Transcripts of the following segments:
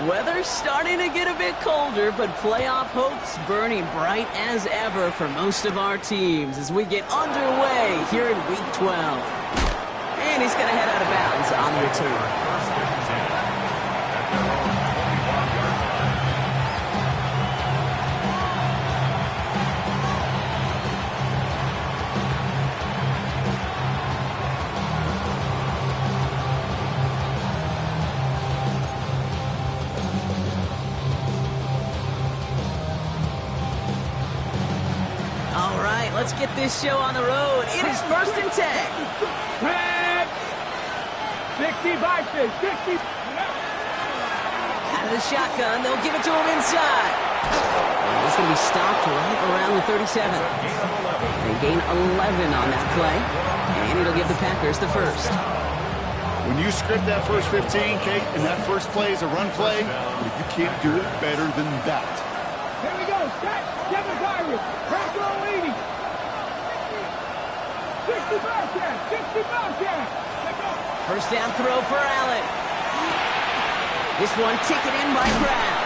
weather's starting to get a bit colder, but playoff hopes burning bright as ever for most of our teams as we get underway here in Week 12. And he's going to head out of bounds on the return. Let's get this show on the road. It is 1st and 10. 60. Out of the shotgun, they'll give it to him inside. And he's going to be stopped right around the 37. They gain 11 on that play, and it'll give the Packers the first. When you script that first 15, Kate, and that first play is a run play, you can't do it better than that. Here we go. Set. Kevin Byron. Crack roll 80. 60 Bobcat. First down throw for Allen. This one taken in by Brown.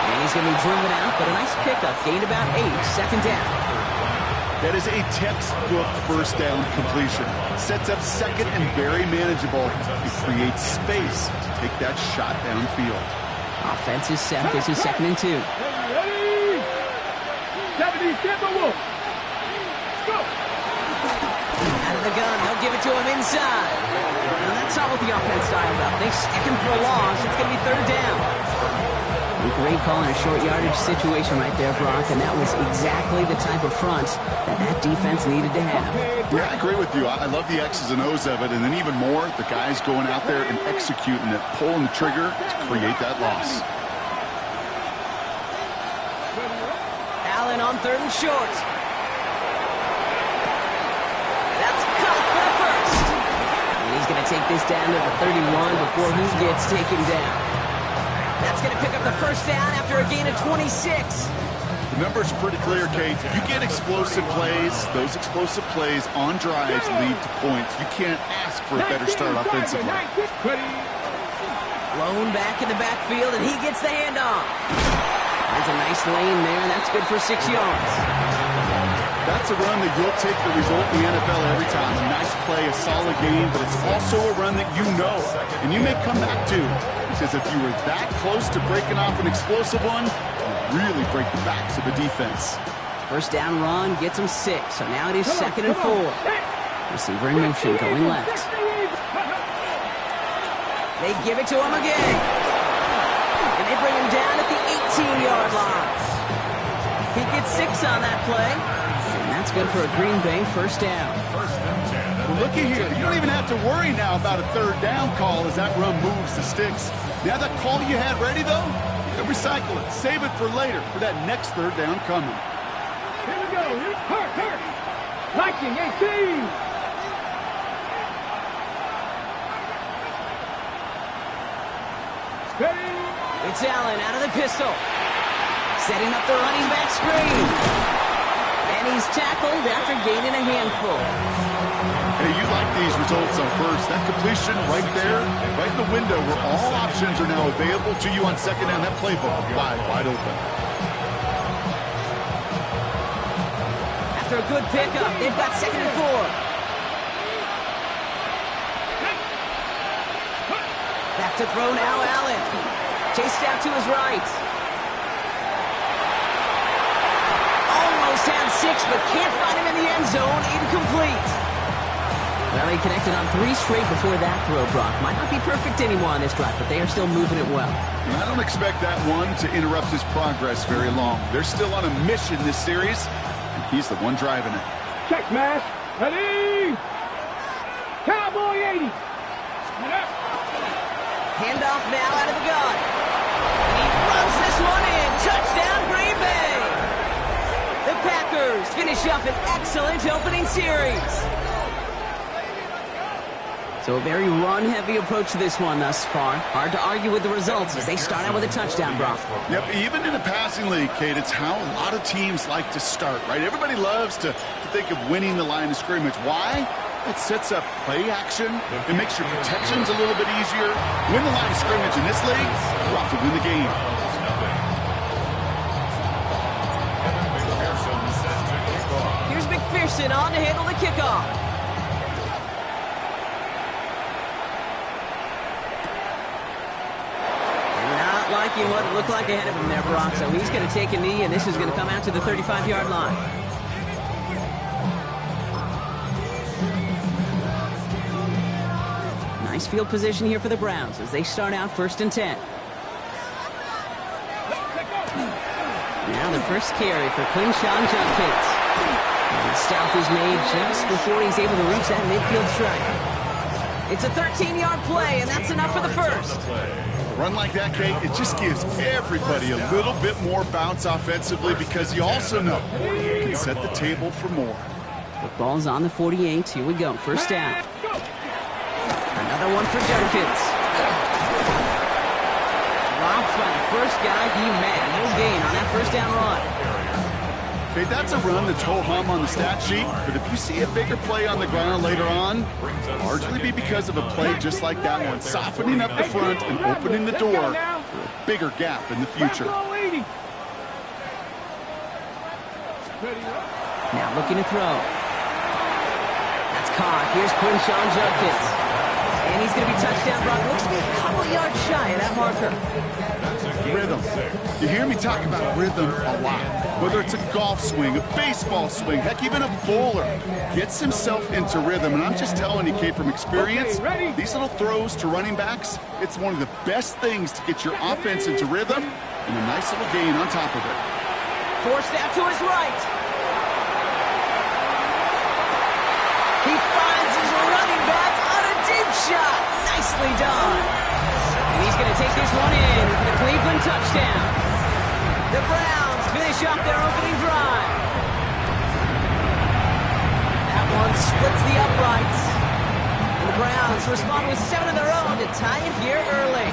And he's going to be driven out, but a nice pickup. Gained about 8. Second down. That is a textbook first down completion. Sets up second and very manageable. It creates space to take that shot downfield. Offense is set. This is 2nd and 2. Ready? 70 Timberwolves. Go. Out of the gun, they'll give it to him inside. Now that's not what the offense dialed up. They stick him for a loss. It's going to be 3rd down. A great call in a short yardage situation right there, Brock, and that was exactly the type of front that defense needed to have. Yeah, I agree with you. I love the X's and O's of it, and then even more, the guys going out there and executing it, pulling the trigger to create that loss. Allen on 3rd and short. He's going to take this down to the 31 before he gets taken down. That's going to pick up the first down after a gain of 26. The numbers are pretty clear, Kate. You get explosive plays. Those explosive plays on drives lead to points. You can't ask for a better start offensively. Blown back in the backfield, and he gets the handoff. That's a nice lane there. That's good for 6 yards. That's a run that you'll take the result in the NFL every time. A nice play, a solid game, but it's also a run that you know, and you may come back to. Because if you were that close to breaking off an explosive one, you really break the backs of the defense. First down run gets him 6, so now it is 2nd and 4. Receiver in motion going left. They give it to him again. And they bring him down at the 18-yard line. He gets 6 on that play. That's good for a Green Bay first down. Well, looky here. You don't even have to worry now about a 3rd down call as that run moves the sticks. Now that call you had ready, though, you can recycle it. Save it for later for that next 3rd down coming. Here we go. Hurt. Liking 18. Steady. It's Allen out of the pistol. Setting up the running back screen. And he's tackled after gaining a handful. Hey, you like these results on first. That completion right there, right in the window where all options are now available to you on second down. That playbook wide open. After a good pickup, they've got 2nd and 4. Back to throw now, Allen. Chased out to his right. Had 6, but can't find him in the end zone. Incomplete. Well, he connected on 3 straight before that throw, Brock. Might not be perfect anymore on this drive, but they are still moving it well. And I don't expect that one to interrupt his progress very long. They're still on a mission this series, and he's the one driving it. Check, Mash. Ready? Cowboy 80. Handoff now out of the gun. And he runs this one in. Touchdown, Green Bay. The Packers finish up an excellent opening series. So a very run-heavy approach to this one thus far. Hard to argue with the results as they start out with a touchdown, Brock. Yep, even in a passing league, Kate, it's how a lot of teams like to start, right? Everybody loves to think of winning the line of scrimmage. Why? It sets up play action. It makes your protections a little bit easier. Win the line of scrimmage in this league, you're off to win the game. Here's McPherson on to handle the kickoff. Not liking what it looked like ahead of him there, Brock. So he's going to take a knee, and this is going to come out to the 35-yard line. Nice field position here for the Browns as they start out 1st and 10. Now the first carry for Quinshawn Judkins. And the stop is made just before he's able to reach that midfield strike. It's a 13-yard play, and that's enough for the first. A run like that, Kate, it just gives everybody a little bit more bounce offensively because you also know you can set the table for more. The ball's on the 48. Here we go. First down. Another one for Judkins. Dropped by the first guy he met. No gain on that first down run. Okay, that's a run that's ho-hum on the stat sheet, but if you see a bigger play on the ground later on, it'll largely be because of a play just like that one, softening up the front and opening the door for a bigger gap in the future. Now looking to throw. That's caught. Here's Quinshawn Judkins. And he's going to be touchdown, Brock. Looks to be a couple yards shy of that marker. Rhythm. You hear me talk about rhythm a lot. Whether it's a golf swing, a baseball swing, heck, even a bowler gets himself into rhythm. And I'm just telling you, Kate, from experience, these little throws to running backs, it's one of the best things to get your offense into rhythm and a nice little gain on top of it. Forced out to his right. He finds his running back on a deep shot. Nicely done. And he's going to take this one in for the Cleveland touchdown. The Browns finish off their opening drive. That one splits the uprights. And the Browns respond with 7 of their own to tie it here early.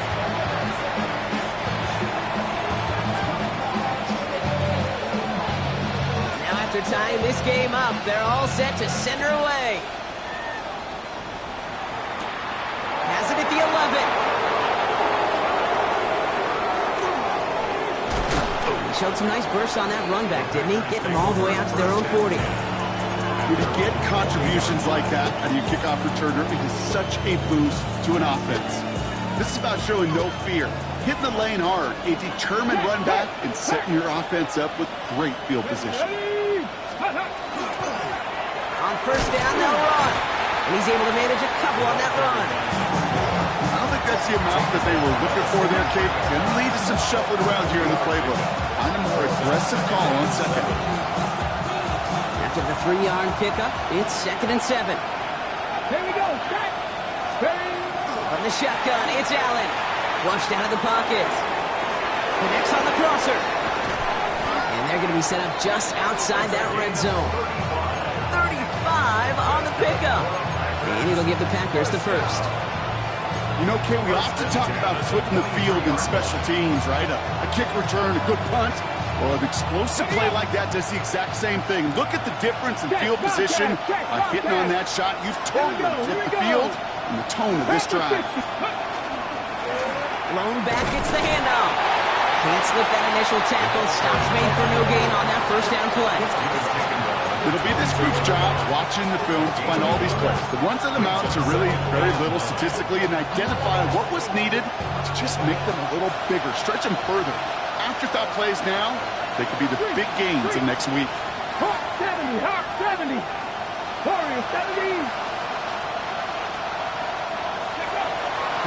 Now after tying this game up, they're all set to send her away. Has it at the 11. Showed some nice bursts on that run back, didn't he? Getting them all the way out to their own 40. When you get contributions like that out of your kickoff returner, it is such a boost to an offense. This is about showing no fear, hitting the lane hard, a determined run back, and setting your offense up with great field position. On first down, they'll run. And he's able to manage a couple on that run. I don't think that's the amount that they were looking for there, Kate. Can lead to some shuffling around here in the playbook. On a more aggressive call on second. After the 3-yard pickup, it's 2nd and 7. Here we go. From the shotgun, it's Allen. Flushed out of the pocket. Connects on the crosser. And they're going to be set up just outside that red zone. 35 on the pickup. And it'll give the Packers the first. You know, Kate, we often talk about flipping the field in special teams, right? A kick return, a good punt. Well, an explosive play like that does the exact same thing. Look at the difference in field position by hitting on that shot. You've totally flipped the field and the tone of this drive. Blown back, it's the handoff. Can't slip that initial tackle. Stops made for no gain on that first down play. It'll be this group's job watching the film to find all these plays. The ones that amount to really very little statistically and identify what was needed to just make them a little bigger, stretch them further. Afterthought plays now, they could be the big gains in next week. Hawk 70. Warrior 70.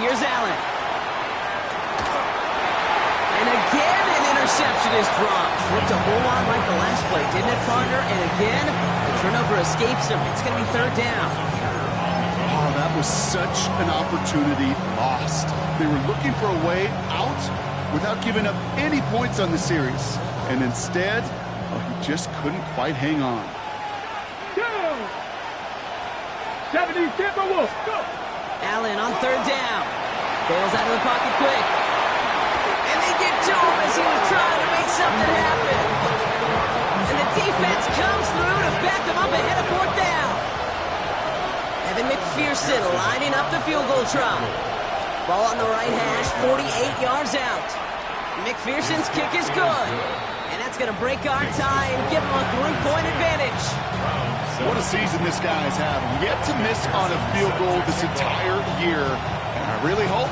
Here's Allen. And again, an interception is dropped. Looked a whole lot like the last play, didn't it, partner? And again, the turnover escapes him. It's going to be 3rd down. Oh, that was such an opportunity lost. They were looking for a way out without giving up any points on the series. And instead, he just couldn't quite hang on. Go! 70 Timberwolves. Go! Allen on 3rd down. Bails out of the pocket quick. And they get to him as he was trying to make something happen. And the defense comes through to back them up ahead of 4th down. McPherson lining up the field goal try. Ball on the right hash, 48 yards out. McPherson's kick is good. And that's going to break our tie and give him a 3-point advantage. What a season this guy is having. Yet to miss on a field goal this entire year. And I really hope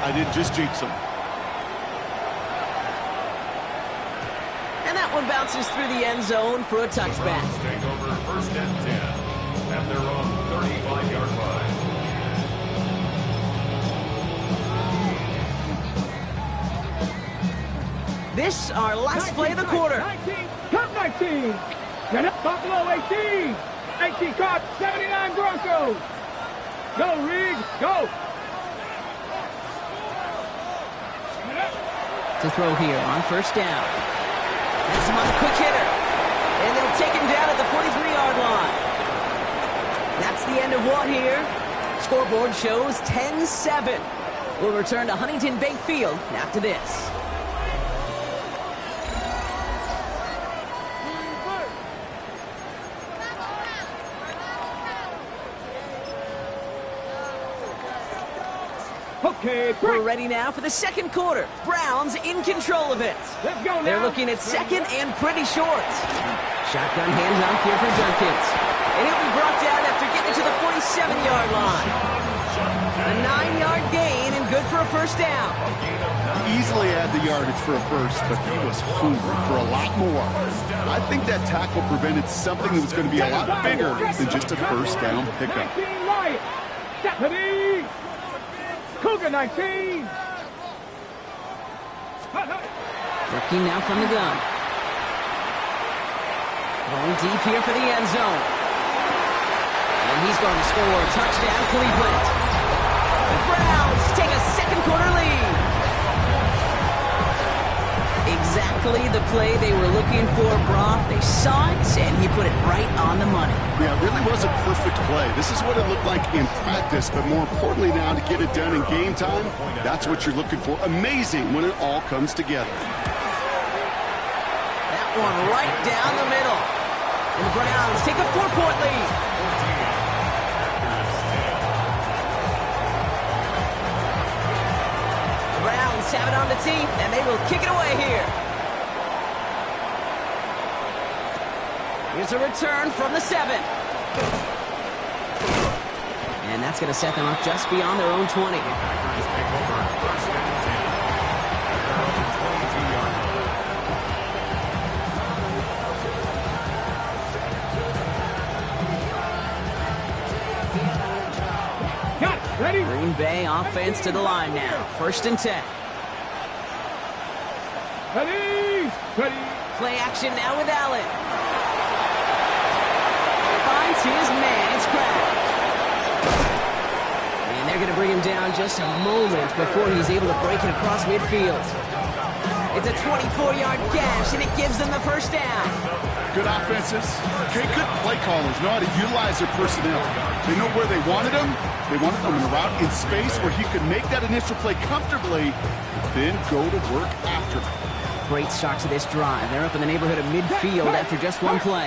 I didn't just jinx him. And that one bounces through the end zone for a touchback. Take over first and 10 at their own 35-yard line. This our last play of the quarter. 19, cut 19. Get up, Buffalo 18. 18 caught, 79 Broncos. Go, Reed, go. To throw here on first down. That's him on the quick hitter. And they'll take him down at the 43-yard line. That's the end of one here. Scoreboard shows 10-7. We'll return to Huntington Bank Field after this. Okay, We're ready now for the second quarter. Browns in control of it. Let's go now. They're looking at second and pretty short. Shotgun handoff here for Dunkins. And he'll be brought down after getting to the 47-yard line. A 9-yard gain and good for a first down. Easily had the yardage for a first, but he was hungry for a lot more. I think that tackle prevented something that was going to be a lot bigger than just a first down pickup. 19 Lions. Stephanie. Cougar 19. Working now from the gun. Going deep here for the end zone. And he's going to score a touchdown, Cleveland. The Browns take a second quarter lead. Exactly the play they were looking for, Brock. They saw it, and he put it right on the money. Yeah, it really was a perfect play. This is what it looked like in practice, but more importantly now to get it done in game time, that's what you're looking for. Amazing when it all comes together. That one right down the middle. And the Browns take a 4-point lead. The Browns have it on the tee, and they will kick it away here. Here's a return from the 7. And that's going to set them up just beyond their own 20. Ready? Green Bay offense to the line now. First and 10. Ready? Ready? Play action now with Allen. Finds his man. It's Crowd. And they're going to bring him down just a moment before he's able to break it across midfield. It's a 24-yard gash, and it gives them the first down. Good offenses. Okay, good play callers know how to utilize their personnel. They know where they wanted them. They wanted them in a route in space where he could make that initial play comfortably, then go to work after. Great start to this drive. They're up in the neighborhood of midfield after just one play.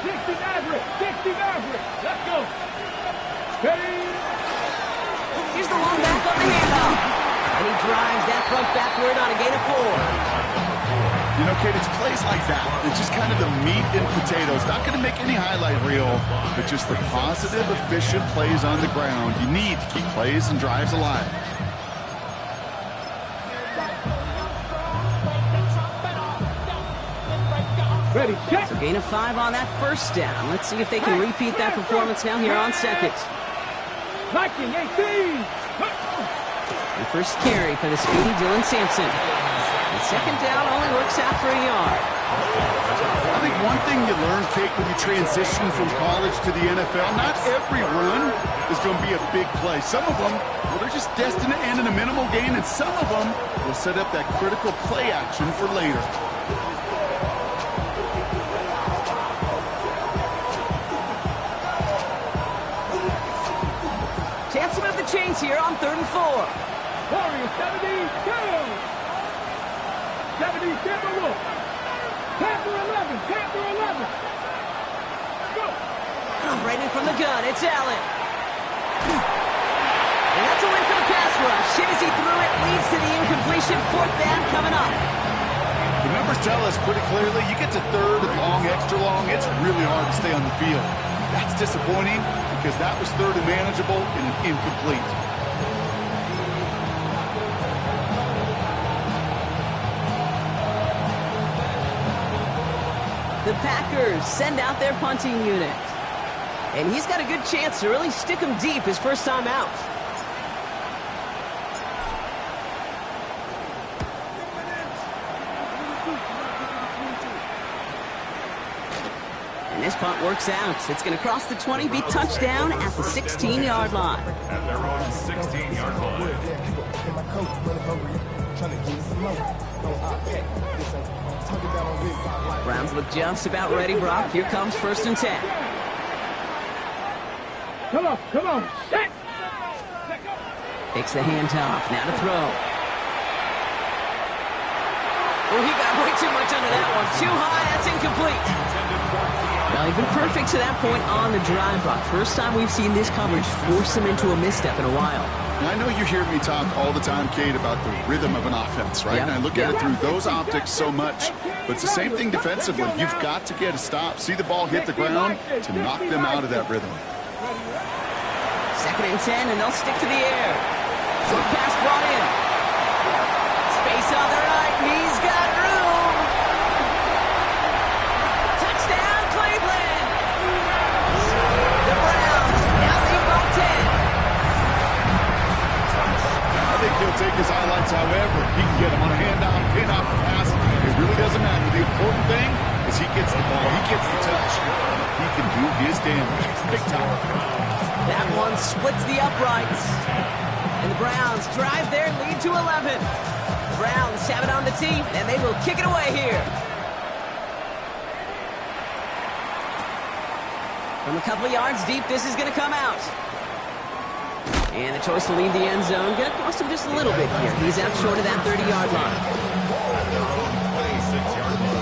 60 Maverick. 60 Maverick. Let's go. Ready? Here's the long back on the handoff. And he drives that front backward on a gain of 4. You know, Kate, it's plays like that. It's just kind of the meat and potatoes. Not going to make any highlight reel, but just the positive, efficient plays on the ground. You need to keep plays and drives alive. Ready? Check. So gain of 5 on that first down. Let's see if they can repeat that performance now here on second. Viking 18. The first carry for the speedy Dylan Sampson. And second down only works out for a yard. I think one thing you learn, Kate, when you transition from college to the NFL, not every run is going to be a big play. Some of them, well, they're just destined to end in a minimal gain, and some of them will set up that critical play action for later. Chance to move the chains here on 3rd and 4. Warriors 72. 70 Timberwolves. Panther 11. Panther 11. Go. Right in from the gun. It's Allen. And that's a win for the pass rush. Shinesy threw it, leads to the incompletion. Fourth down coming up. The numbers tell us pretty clearly, you get to third and long, extra long, it's really hard to stay on the field. That's disappointing because that was third and manageable and an incomplete. The Packers send out their punting unit. And he's got a good chance to really stick him deep his first time out. And this punt works out. It's going to cross the 20, be touchdown at the 16-yard line. At their own 16-yard line. Browns look just about ready, Brock. Here comes 1st and 10. Come on, set. Takes the handoff, now to throw. Oh, he got way too much under that one. Too high, that's incomplete. Well, he's been perfect to that point on the drive, Brock. First time we've seen this coverage force him into a misstep in a while. And I know you hear me talk all the time, Kate, about the rhythm of an offense, right? Yep. And I look at it through those optics so much. But it's the same thing defensively. You've got to get a stop, see the ball hit the ground to knock them out of that rhythm. 2nd and 10, and they'll stick to the air. Short pass brought in. Space on the right. He's got room. Touchdown, Cleveland. The Browns now lead by 10. I think he'll take his highlights however he can get him on a handoff, pin off the pass. It really doesn't matter. The important thing is he gets the ball. He gets the touch. He can do his damage. Big time. That one splits the uprights. And the Browns drive their lead to 11. The Browns have it on the tee, and they will kick it away here. From a couple of yards deep, this is going to come out. And the choice to leave the end zone going to cost him just a little bit here. He's out short of that 30-yard line. At their own 26-yard line.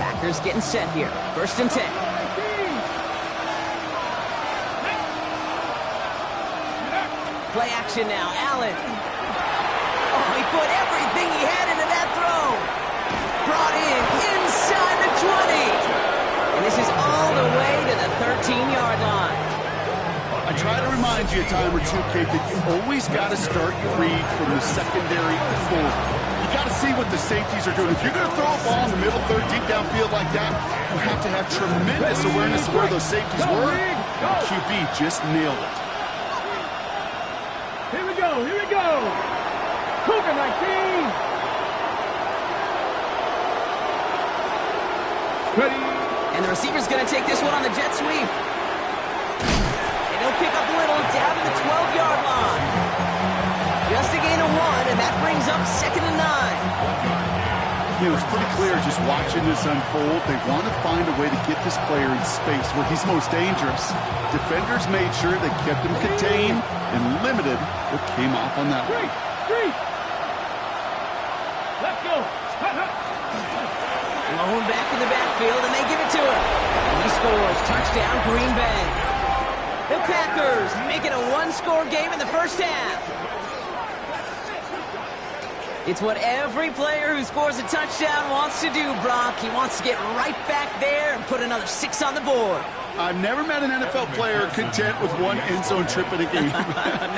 Packers getting set here. 1st and 10. Play action now. Allen. Oh, he put everything he had into that throw. Brought in inside the 20. And this is all the way to the 13-yard line. I try to remind you a time or two, Kate, that you always got to start your read from the secondary forward. You got to see what the safeties are doing. If you're going to throw a ball in the middle third, deep downfield like that, you have to have tremendous awareness of where those safeties were. QB just nailed it. Here we go. Cougar 19. Ready. And the receiver's going to take this one on the jet sweep. And he'll pick up Little down to the 12-yard line. Just a gain of 1, and that brings up 2nd and 9. You know, it's pretty clear just watching this unfold. They want to find a way to get this player in space where he's most dangerous. Defenders made sure they kept him contained and limited what came off on that one. Three. Let's go. Lone back in the backfield, and they give it to him. He scores. Touchdown, Green Bay. The Packers make it a one-score game in the first half. It's what every player who scores a touchdown wants to do, Brock. He wants to get right back there and put another 6 on the board. I've never met an NFL player content with one end zone trip in a game.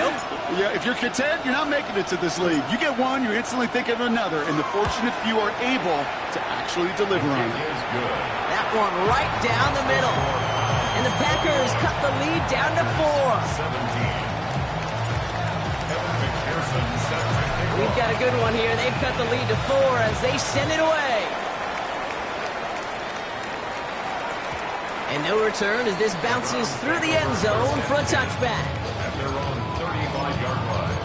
Nope. Yeah, if you're content, you're not making it to this league. You get one, you're instantly thinking of another, and the fortunate few are able to actually deliver on it. That one right down the middle. And the Packers cut the lead down to 4. We've got a good one here. They've cut the lead to 4 as they send it away. And no return as this bounces through the end zone for a touchback. At their own 35-yard line.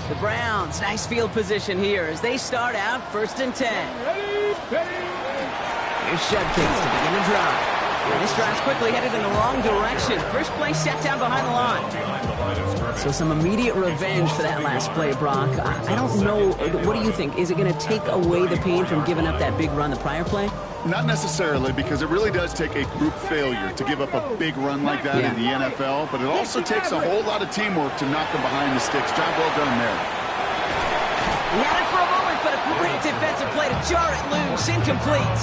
The Browns, nice field position here as they start out 1st and 10. Ready. Here's Shudkins to begin the drive. This drive's quickly headed in the wrong direction. First play set down behind the line. Behind the line of scrimmage. So some immediate revenge for that last play, Brock. I don't know. What do you think? Is it going to take away the pain from giving up that big run the prior play? Not necessarily, because it really does take a group failure to give up a big run like that in the NFL, but it also takes a whole lot of teamwork to knock them behind the sticks. Job well done there. He had it for a moment, but a great defensive play to jar it loose. Incomplete.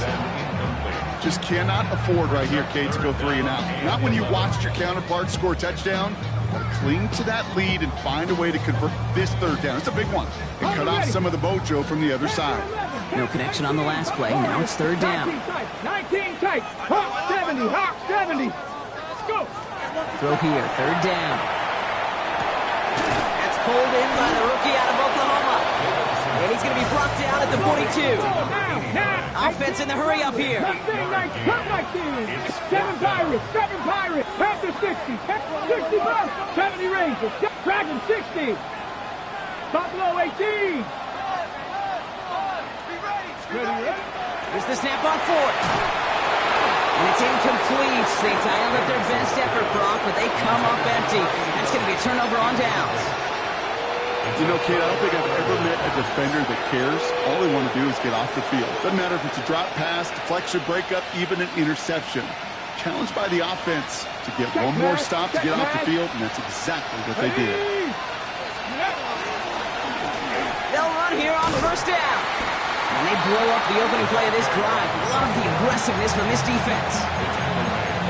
Just cannot afford right here, Kate, to go 3 and out. Not when you watched your counterpart score a touchdown. Cling to that lead and find a way to convert this third down. It's a big one. And cut off some of the mojo from the other side. No connection on the last play. Now it's third down. 19 tight. Hawk 70. Hawk 70. Let's go. Throw here. Third down. That's pulled in by the rookie out of Oklahoma. And he's going to be brought down at the 42. Offense in the hurry up here. 7 Pirates. 7 Pirates. After 60. 65. 70 Rangers. Dragon 60. Buffalo 18. Here's the snap on fourth. And it's incomplete. They dialed up their best effort, Brock, but they come up empty. That's going to be a turnover on downs. You know, Kate, I don't think I've ever met a defender that cares. All they want to do is get off the field. Doesn't matter if it's a drop pass, deflection, breakup, even an interception. Challenged by the offense to get one more stop to get off the field, and that's exactly what they did. They'll run here on first down. And they blow up the opening play of this drive. Love the aggressiveness from this defense.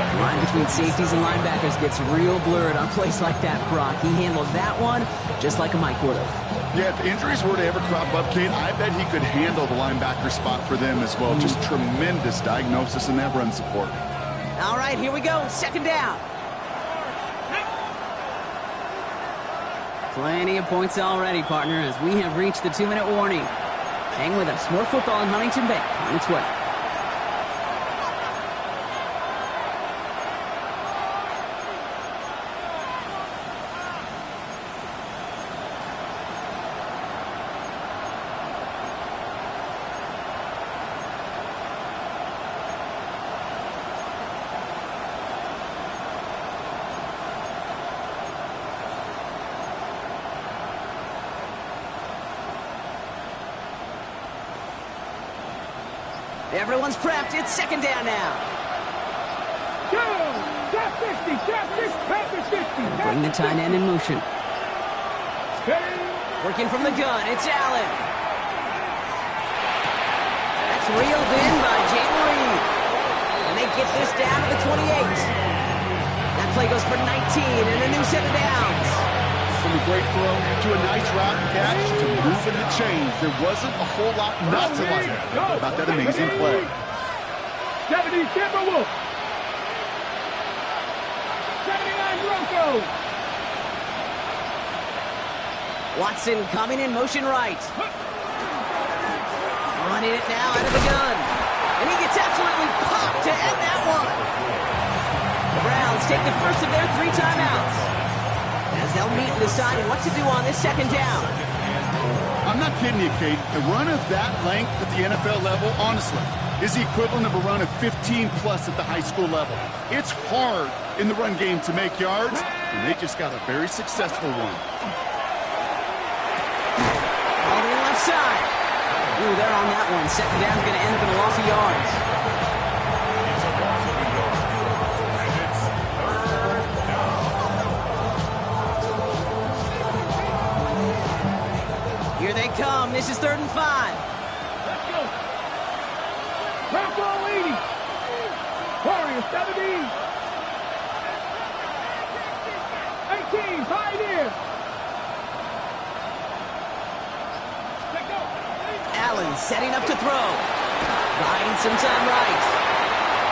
The line between safeties and linebackers gets real blurred on plays like that, Brock. He handled that one just like a Mike would have. Yeah, if injuries were to ever crop up, Kate, I bet he could handle the linebacker spot for them as well. Just tremendous diagnosis in that run support. All right, here we go. Second down. Plenty of points already, partner, as we have reached the 2-minute warning. Hang with us. More football in Huntington Bank on its way. Everyone's prepped. It's second down now. Go! Stop 60. Stop 60. After 60. Bring the tight end in motion. Working from the gun. It's Allen. That's reeled in by Jayden Reed. And they get this down to the 28. That play goes for 19 and a new set of downs. From a great throw to a nice route catch to moving the chains. There wasn't a whole lot not to like about that amazing play. 70 Timberwolves. 79 Broncos. Watson coming in motion right. Running it now out of the gun. And he gets absolutely popped to end that one. The Browns take the first of their 3 timeouts. As they'll meet and decide what to do on this second down. I'm not kidding you, Kate. A run of that length at the NFL level, honestly, is the equivalent of a run of 15-plus at the high school level. It's hard in the run game to make yards, and they just got a very successful one. All the way left side. Ooh, they're on that one. Second down's going to end up in a loss of yards. It's a loss of a yard. And it's third down. Here they come. This is 3rd and 5. Let's go. Bronco 80. Warriors 70. 18. Pioneer. Let's go. Allen setting up to throw. Buying some time right.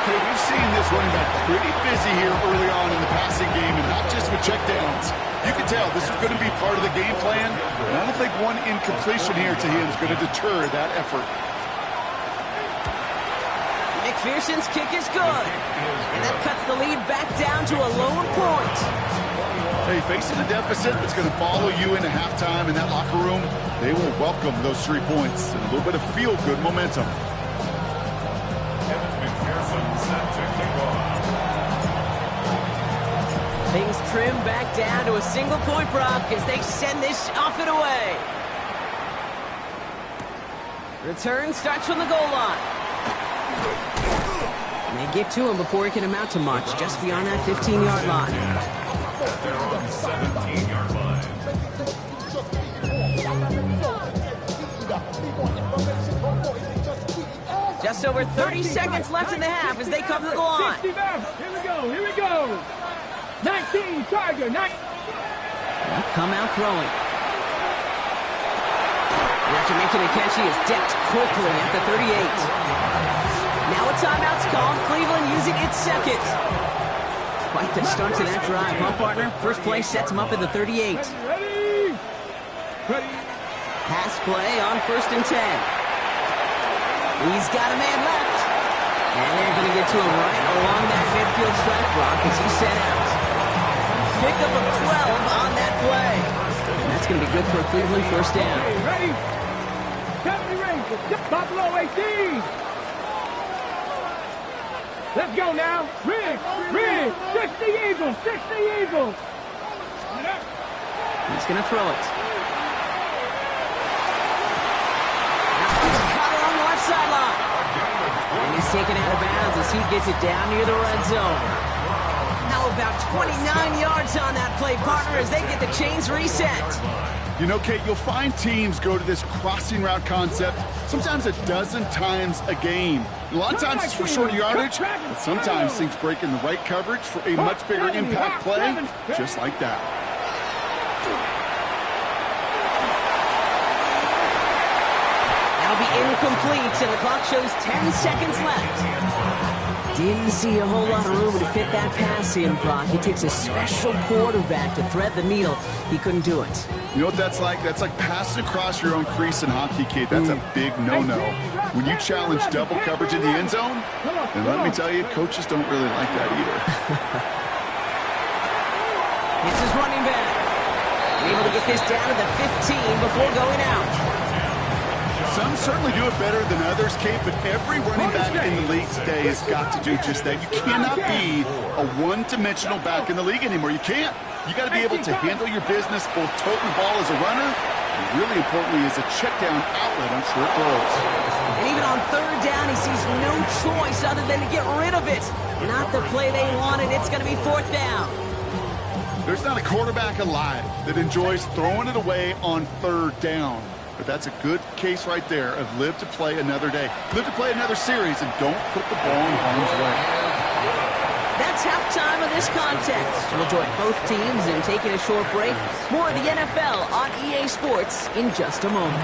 Okay, we've seen this running back pretty busy here early on in the passing game, and not just with checkdowns. You can tell this is going to be part of the game plan, and I don't think one incompletion here to him is going to deter that effort. McPherson's kick is good. And that cuts the lead back down to a lone point. Hey, facing a deficit that's going to follow you into halftime in that locker room, they will welcome those 3 points and a little bit of feel-good momentum. Kevin McPherson set to kick off. trimmed back down to a single point, Brock, as they send this off and away. Return starts from the goal line. And they get to him before he can amount to much, just beyond that 15-yard line. They're on the 17-yard line. Just over 30 seconds left in the half as they come to the line. 60 back. Here we go. Here we go. 19 Tiger. They'll come out throwing. And after making a catch, he is decked quickly at the 38. Now a timeout's called. Cleveland using its second. Quite the start to that drive, huh, partner? First play sets him up at the 38. Ready. Pass play on 1st and 10. He's got a man left. And they're going to get to him right along that midfield strike block as he set out. Pickup of 12 on that play. And that's going to be good for a Cleveland first down. Ready. Company Rangers. Buffalo 18. Let's go now. Rig. 60 Eagles. He's going to throw it. He's caught along the left sideline. And he's taken out of bounds as he gets it down near the red zone. Now about 29 yards on that play, partner, as they get the chains reset. You know, Kate, you'll find teams go to this crossing route concept sometimes a dozen times a game. A lot of times it's for short yardage, but sometimes things break in the right coverage for a much bigger impact play, just like that. That'll be incomplete, and the clock shows 10 seconds left. Didn't see a whole lot of room to fit that pass in, Brock. It takes a special quarterback to thread the needle. He couldn't do it. You know what that's like? That's like passing across your own crease in hockey, Kate. That's a big no-no. When you challenge double coverage in the end zone, then let me tell you, coaches don't really like that either. It's his running back. Able to get this down to the 15 before going out. Some certainly do it better than others, Kate, but every running back in the league today has got to do just that. You cannot be a one-dimensional back in the league anymore. You can't. You got to be able to handle your business, both toting the ball as a runner, and really importantly as a check-down outlet on short throws. And even on 3rd down, he sees no choice other than to get rid of it. Not the play they wanted. It's going to be 4th down. There's not a quarterback alive that enjoys throwing it away on 3rd down. But that's a good case right there of live to play another day. Live to play another series and don't put the ball in harm's way. That's halftime of this contest. We'll join both teams in taking a short break. More of the NFL on EA Sports in just a moment.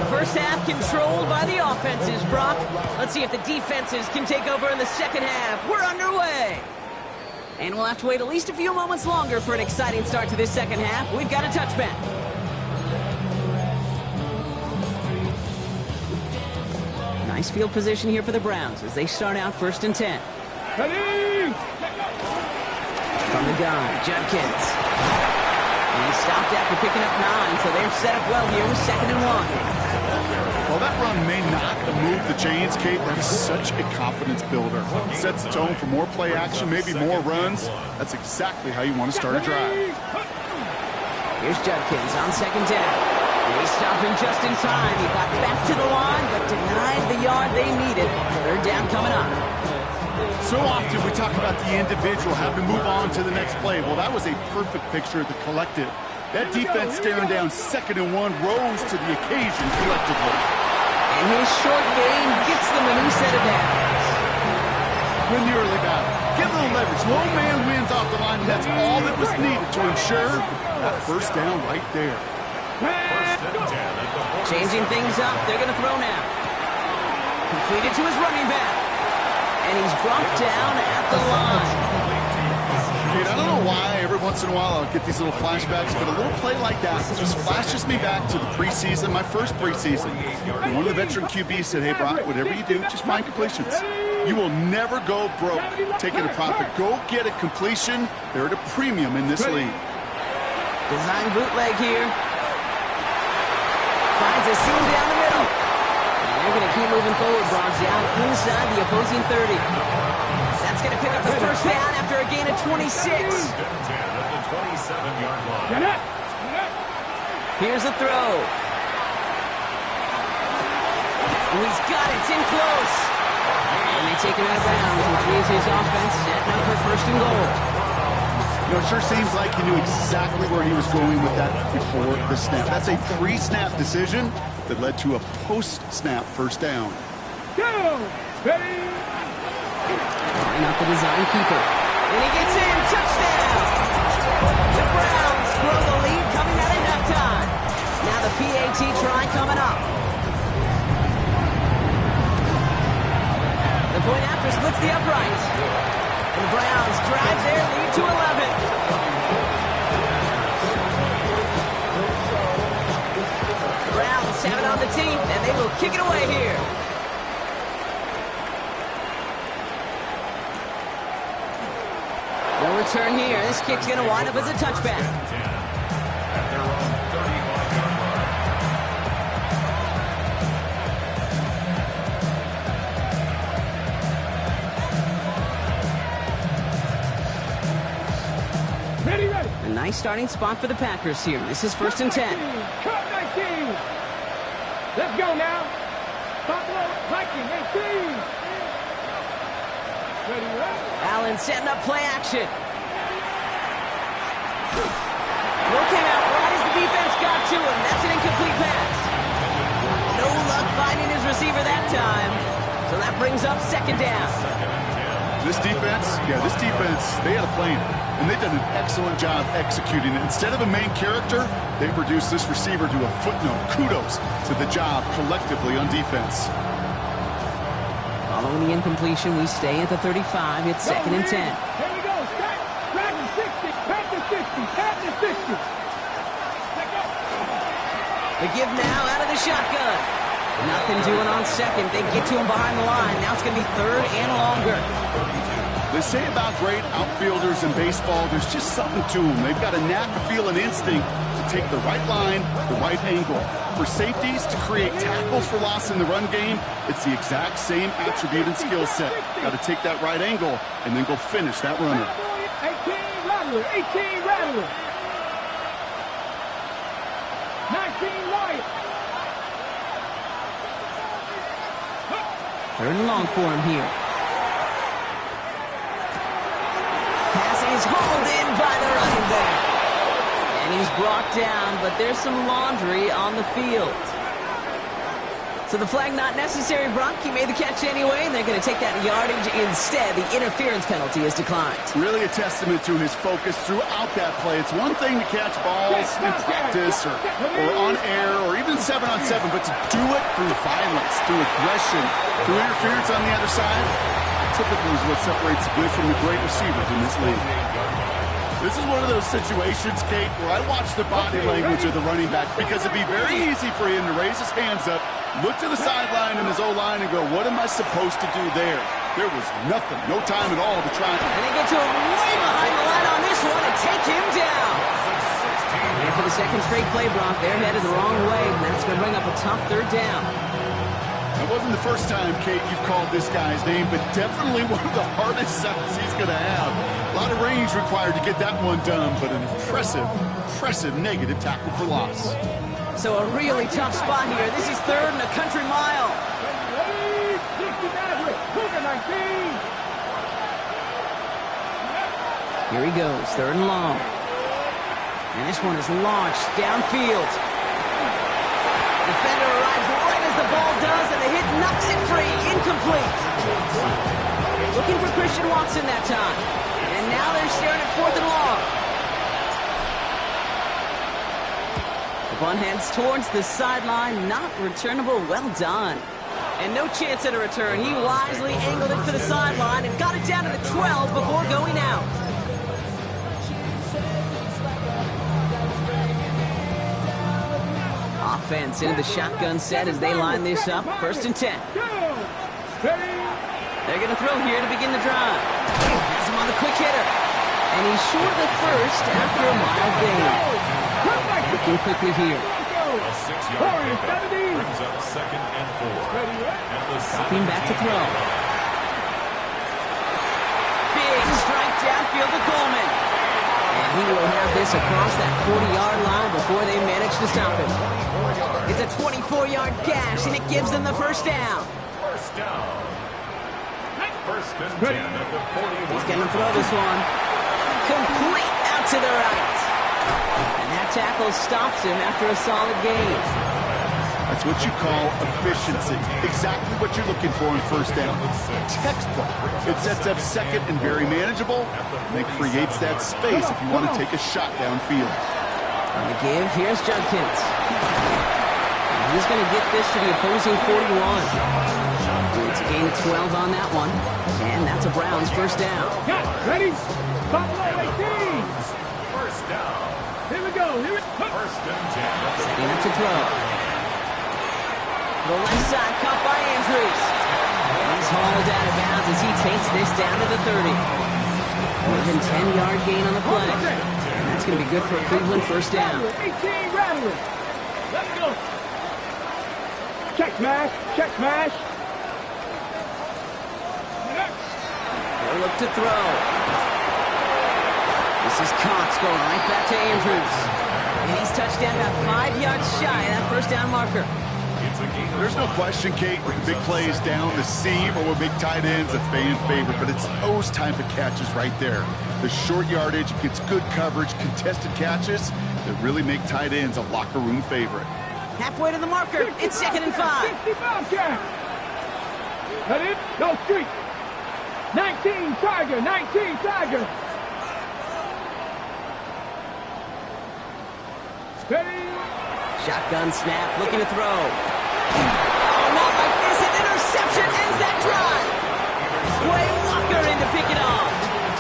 First half controlled by the offenses, Brock. Let's see if the defenses can take over in the second half. We're underway. And we'll have to wait at least a few moments longer for an exciting start to this second half. We've got a touchback. Nice field position here for the Browns as they start out 1st and 10. Ready. From the gun, Judkins. And he stopped after picking up 9, so they're set up well here with 2nd and 1. While that run may not move the chains, Kate, that is such a confidence builder. Sets the tone for more play action, maybe more runs. That's exactly how you want to start a drive. Here's Judkins on 2nd down. They stopped him just in time. He got back to the line, but denied the yard they needed. 3rd down coming up. So often we talk about the individual having to move on to the next play. Well, that was a perfect picture of the collective. That defense staring down 2nd and 1 rose to the occasion collectively. And his short gain gets them a new set of downs. Win the early battle. Get a little leverage. Lone man wins off the line, and that's all that was needed to ensure that 1st down right there. Changing things up. They're going to throw now. Completed to his running back. And he's brought down at the line. Kate, I don't know why every once in a while I'll get these little flashbacks, but a little play like that just flashes me back to the preseason, my first preseason. And one of the veteran QBs said, hey, Brock, whatever you do, just find completions. You will never go broke taking a profit. Go get a completion. They're at a premium in this league. Design bootleg here. Finds a seam down the middle. And they're going to keep moving forward, Bronx, down inside the opposing 30. That's going to pick up the first down after a gain of 26. Down 10 at the 27-yard line. Get up. Here's a throw. Oh, he's got it. It's in close. And they take him out of bounds, which leaves his offense setting up for first and goal. You know, it sure seems like he knew exactly where he was going with that before the snap. That's a pre-snap decision that led to a post-snap first down. Go. Ready. Line up the design keeper. And he gets in. Touchdown. The Browns grow the lead coming out at halftime. Now the PAT try coming up. The point after splits the upright. And the Browns drive their lead to 11. The Browns have it on the team, and they will kick it away here. No return here. This kick's going to wind up as a touchback. At their own 35-yard line. Ready, ready. A nice starting spot for the Packers here. This is first and 10. Cut 19. Let's go now. Buffalo Viking 18. Ready, ready. Allen setting up play action. Throw came out right as the defense got to him. That's an incomplete pass. No luck finding his receiver that time. So that brings up second down. This defense, they had a plan. And they've done an excellent job executing it. Instead of a main character, they've reduced this receiver to a footnote. Kudos to the job collectively on defense. Following the incompletion, we stay at the 35. It's second and 10. Here we go. Start. Driving 60. Pass to 60. Pass to 60. Let go. The give now out of the shotgun. Nothing doing on second. They get to him behind the line. Now it's going to be third and longer. They say about great outfielders in baseball, there's just something to them. They've got a knack, feel, and instinct to take the right line, the right angle. For safeties to create tackles for loss in the run game, it's the exact same attribute and skill set. Got to take that right angle and then go finish that runner. 18 Rattler. 18 Rattler. 19 Wyatt. Third and long for him here. Pass is hauled in by the running back. And he's brought down, but there's some laundry on the field. So the flag not necessary, Brock. He made the catch anyway, and they're going to take that yardage instead. The interference penalty is declined. Really a testament to his focus throughout that play. It's one thing to catch balls in practice or on air or even 7-on-7, but to do it through violence, through aggression, through interference on the other side, typically is what separates the good from the great receivers in this league. This is one of those situations, Kate, where I watch the body language of the running back because it'd be very easy for him to raise his hands up, look to the sideline and his O-line and go, what am I supposed to do there? There was nothing, no time at all to try. And they get to him way behind the line on this one and take him down. And for the second straight play, Brock, they're headed the wrong way, and that's going to bring up a tough third down. It wasn't the first time, Kate, you've called this guy's name, but definitely one of the hardest sacks he's going to have. A lot of range required to get that one done, but an impressive negative tackle for loss. So a really tough spot here. This is third and a country mile. Ready. 60 Maverick. Cougar 19. Here he goes, third and long. And this one is launched downfield. Defender arrives right as the ball does, and the hit knocks it free. Incomplete. Looking for Christian Watson that time. And now they're staring at fourth and long. The punt heads towards the sideline. Not returnable. Well done. And no chance at a return. He wisely angled it for the sideline and got it down to the 12 before going out. Offense into the shotgun set as they line this up. First and 10. They're going to throw here to begin the drive. Has him on the quick hitter. And he's short of the first after a mild gain. Looking quickly here. A 6-yard pickup brings up 2nd and 4. And the Dropping back to throw. Big strike downfield to Coleman. And he will have this across that 40-yard line before they manage to stop him. It's a 24-yard gash, and it gives them the first down. First down. First and 10 at the 41. He's going to throw this one. Complete out to the right. And that tackle stops him after a solid gain. That's what you call efficiency. Exactly what you're looking for in first down. Textbook. It sets up second and very manageable, and it creates that space if you want to take a shot downfield. On the give, here's Judkins. And he's going to get this to the opposing 41. It's a gain of 12 on that one, and that's a Browns first down. Got ready. Buffalo 18. First down. Here we go. Here we go. First and 10. Setting up to throw. The left side caught by Andrews. And he's hauled out of bounds as he takes this down to the 30. More than 10-yard gain on the play. And that's going to be good for a Cleveland first down. 18 Rattler. Let's go. Check smash. Check smash. They'll look to throw. This is Cox going right back to Andrews. And he's touched down about 5 yards shy of that first down marker. There's no question, Kate, with the big plays down the seam or with big tight ends, a fan favorite, but it's those type of catches right there. The short yardage, gets good coverage, contested catches that really make tight ends a locker room favorite. Halfway to the marker, it's 2nd and 5. 65 catch. Let it go street. 19 Tiger, 19 Tiger. Steady. Shotgun snap, looking to throw. Oh, not like this. An interception ends that drive. Quay Walker in to pick it off.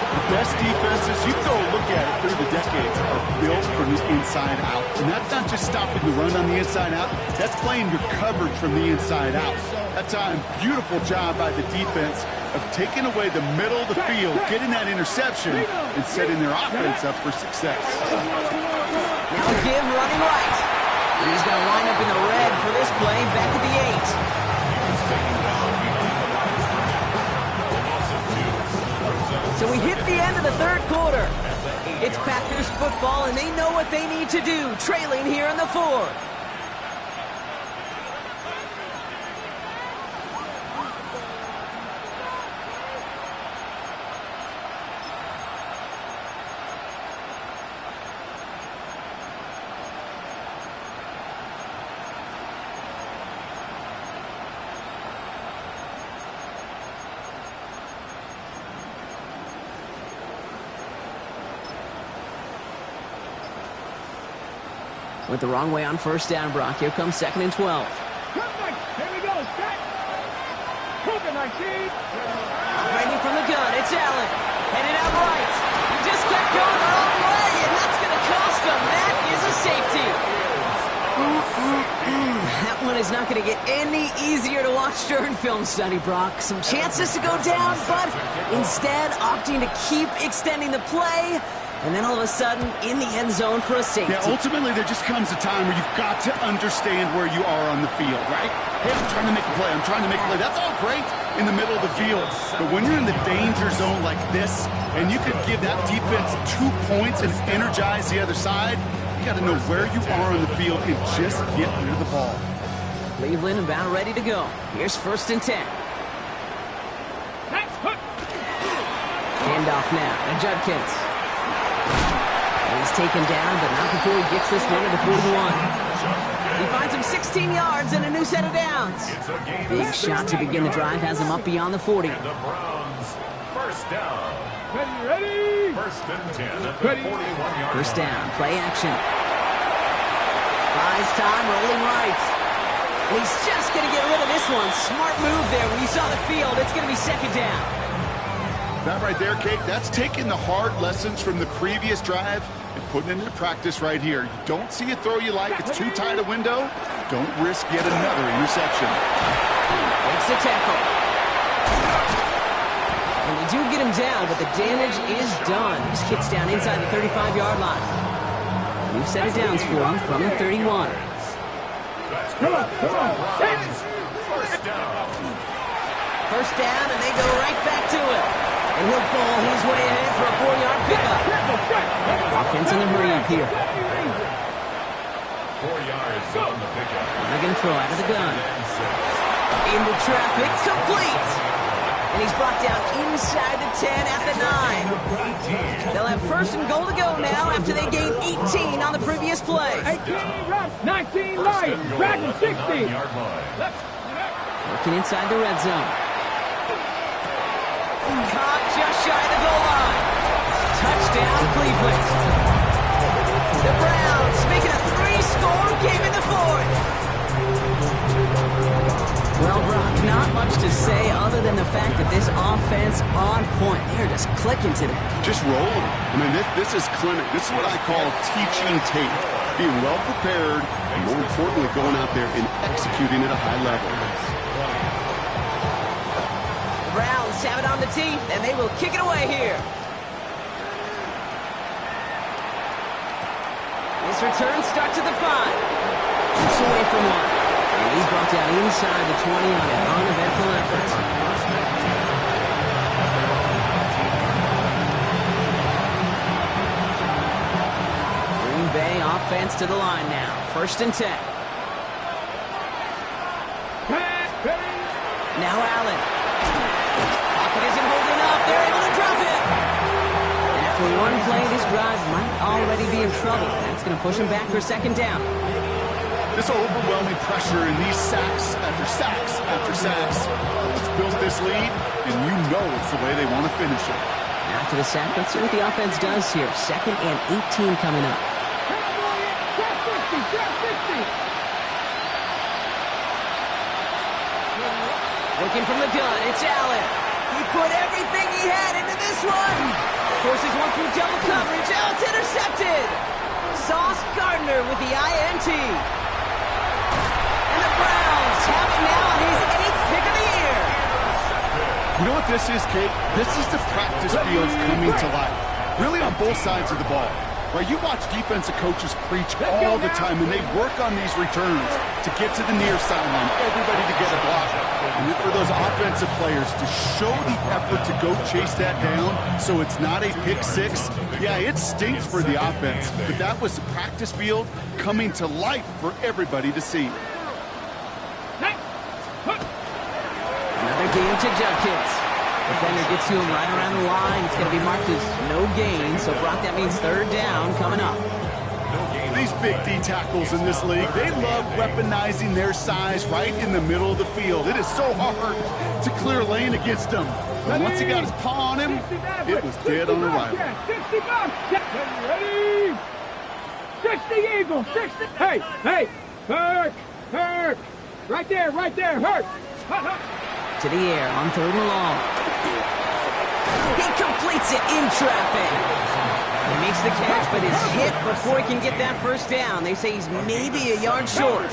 The best defenses, you go look at it through the decades, are built from the inside out. And that's not just stopping the run on the inside out. That's playing your coverage from the inside out. That time, beautiful job by the defense of taking away the middle of the field, getting that interception, and setting their offense up for success. Now a give running right. And he's going to line up in the red for this play back at the 8. So we hit the end of the third quarter. It's Packers football, and they know what they need to do, trailing here in the 4th. Went the wrong way on first down, Brock. Here comes 2nd and 12. Here we go. Set. Cover 19. Operating from the gun, it's Allen. Headed out right. He just kept going the wrong way, and that's going to cost him. That is a safety. That one is not going to get any easier to watch during film study, Brock. Some chances to go down, but instead opting to keep extending the play. And then all of a sudden, in the end zone for a safety. Yeah, ultimately, there just comes a time where you've got to understand where you are on the field, right? Hey, I'm trying to make a play. I'm trying to make a play. That's all great in the middle of the field. But when you're in the danger zone like this, and you could give that defense 2 points and energize the other side, you got to know where you are on the field and just get rid of the ball. Cleveland about ready to go. Here's 1st and 10. Handoff now to Judkins. He's taken down, but not before he gets this one to the 41. He finds him 16 yards and a new set of downs. Big shot to begin the drive has him up beyond the 40. And the Browns, first down. Ready. First and 10 at the 41-yard First line. down, play action. Buys time, rolling right. And he's just going to get rid of this one. Smart move there. When you saw the field, it's going to be 2nd down. That right there, Kate, that's taking the hard lessons from the previous drive and putting it into practice right here. You don't see a throw you like, it's too tight a window, don't risk yet another interception. Makes the tackle. And he do get him down, but the damage is done. This kid's down inside the 35-yard line. New set of downs for him from the 31. Come on. First down, and they go right back to it. And he'll ball his way ahead for a 4-yard pickup. Offense in the hurry up here. 4 yards on the pickup. They're going to throw out of the gun. Into traffic, complete. And he's brought down inside the 10 at the 9. They'll have first and goal to go now after they gained 18 on the previous play. 18 runs, 19 light, dragging 60. Working inside the red zone. Caught just shy of the goal line. Touchdown, Cleveland. The Browns making a 3-score game in the 4th. Well, Brock, not much to say other than the fact that this offense on point. They're just clicking today. Just rolling. I mean, this is clinic. This is what I call teaching tape. Being well prepared, and more importantly, going out there and executing at a high level. The Browns have it on the tee, and they will kick it away here. This return starts at the 5. Kicks away from one. And he's brought down inside the 20 on an uneventful effort. Green Bay offense to the line now. First and 10. Now Allen. Pocket isn't holding up. They're able to drop it. And after one play, this drive might already be in trouble. That's going to push him back for second down. This overwhelming pressure and these sacks after sacks after sacks. It's built this lead, and you know it's the way they want to finish it. After the sack, let's see what the offense does here. Second and 18 coming up. Looking from the gun, it's Allen. He put everything he had into this one. Forces one through double coverage. Oh, it's intercepted. Sauce Gardner with the INT. And the Browns have it now on his 8th pick of the year. You know what this is, Kate? This is the practice field coming to life. Really on both sides of the ball. Right? You watch defensive coaches preach all the time, and they work on these returns to get to the near sideline, everybody to get a block. And for those offensive players to show the effort to go chase that down so it's not a pick six, yeah, it stinks for the offense. But that was the practice field coming to life for everybody to see. Another game to Judkins. Defender gets to him right around the line. It's going to be marked as no gain. So, Brock, that means third down coming up. These big D tackles in this league, they love weaponizing their size right in the middle of the field. It is so hard to clear lane against them. And once he got his paw on him, it was dead on arrival. 60 bucks. Ready? 60 Eagles. 60. Hey. Hurt. Right there. Hurt. To the air on third and long. He completes it in traffic. He makes the catch, but is hit before he can get that first down. They say he's maybe a yard short.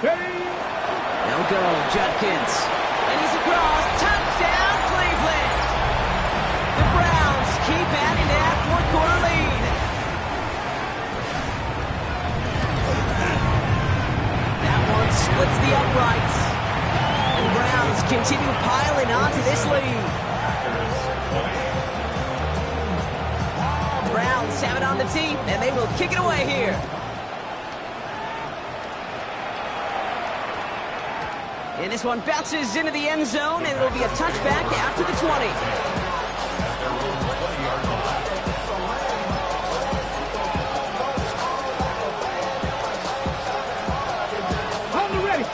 They'll go, Judkins. And he's across. Touchdown, Cleveland. The Browns keep adding to that fourth-quarter lead. That one splits the uprights. And the Browns continue piling onto this lead. Browns have it on the tee, and they will kick it away here. And this one bounces into the end zone, and it'll be a touchback after the 20.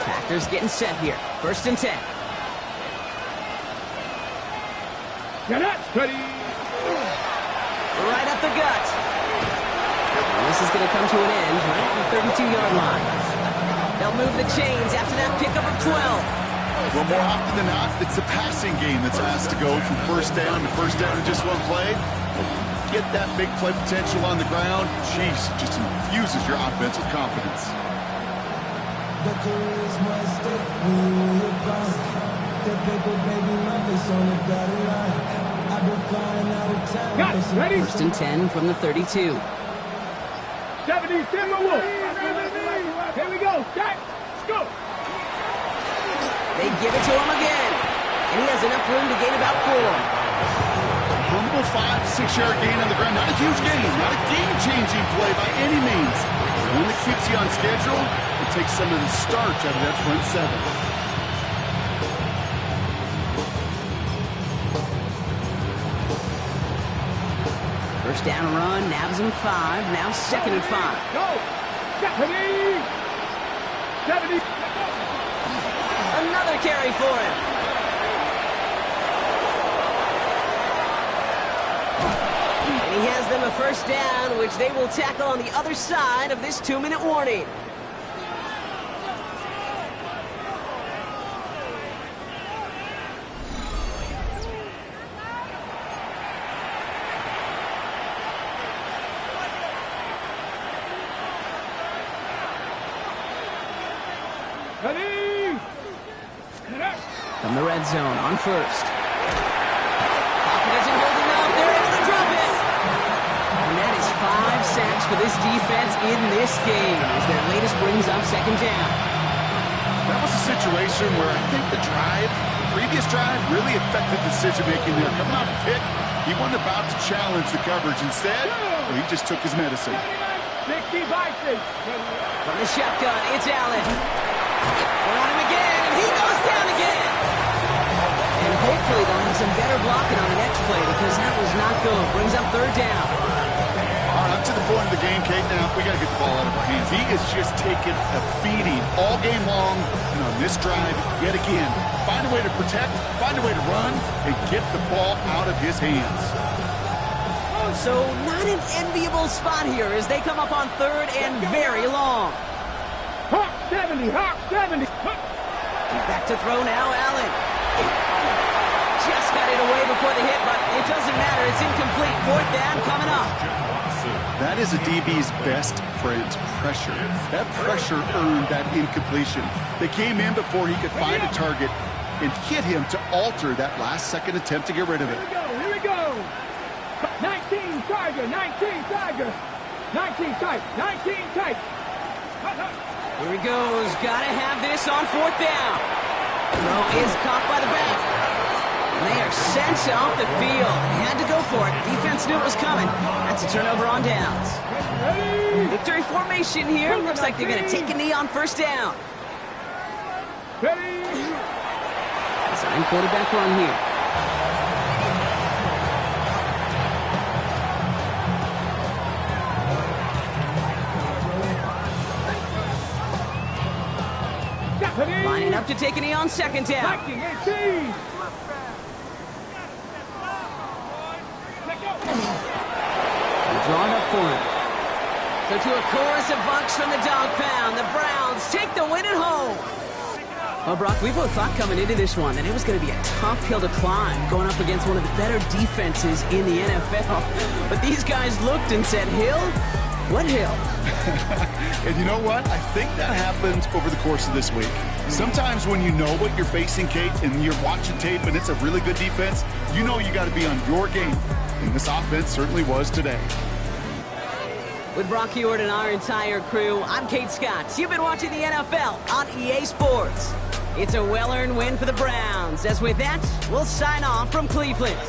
Packers getting set here. First and 10. Get it. Ready. Right up the gut. And this is going to come to an end right at the 32-yard line. They'll move the chains after that pickup of 12. Well, more often than not, it's the passing game that's asked to go from first down in just one play. Get that big play potential on the ground. Jeez, just infuses your offense with confidence. The career is more at stake when you're gone. The paper, baby, my face on the dotted line. I've been flying out of time. Got it. Ready? 1st and 10 from the 32. 70 Timberwolves. Here we go. Shot. Let's go. They give it to him again. And he has enough room to gain about 4. Humble 5 to 6 yard gain on the ground. Not a huge gain, not a game-changing play by any means. The one that keeps you on schedule and takes some of the starch out of that front 7. First down run, nabs him 5. Now 2nd and 5. Go. 70. Another carry for him. And he has them a first down, which they will tackle on the other side of this 2-minute warning. Ready. From the red zone on first. Pocket isn't holding up. They're able to drop it. And that is 5 sacks for this defense in this game as their latest brings up 2nd down. That was a situation where I think the previous drive, really affected decision-making there. Coming off a pick, he wasn't about to challenge the coverage. Instead, he just took his medicine. 60 Vikings. From the shotgun, it's Allen. They're on him again, and he goes down again. And hopefully they'll have some better blocking on the next play because that was not good. Brings up 3rd down. All right, up to the point of the game, Kate. Now, we got to get the ball out of our hands. He is just taking a beating all game long. And on this drive, yet again, find a way to protect, find a way to run, and get the ball out of his hands. So not an enviable spot here as they come up on 3rd and very long. Hawk 70. Hawk 70. Back to throw now, Allen. Just got it away before the hit, but it doesn't matter. It's incomplete. 4th down coming up. That is a DB's best friend, pressure. That pressure earned that incompletion. They came in before he could find a target and hit him to alter that last-second attempt to get rid of it. Here we go. 19 Tiger. 19 Tiger. 19 tight. 19 tight. Here he goes. Gotta have this on 4th down. Throw is caught by the back. And they are sent off the field. They had to go for it. Defense knew it was coming. That's a turnover on downs. Victory formation here. Looks like they're going to take a knee on 1st down. Ready. Sign quarterback run here. Lining up to take a knee on 2nd down. 19, 18. Drawn up for him. So to a chorus of bucks from the dog pound, the Browns take the win at home. Well, Brock, we both thought coming into this one that it was going to be a tough hill to climb going up against one of the better defenses in the NFL. But these guys looked and said, Hill? What hill? And you know what? I think that happened over the course of this week. Sometimes when you know what you're facing, Kate, and you're watching tape and it's a really good defense, you know you got to be on your game. And this offense certainly was today. With Brock Huard and our entire crew, I'm Kate Scott. You've been watching the NFL on EA Sports. It's a well-earned win for the Browns. As with that, we'll sign off from Cleveland.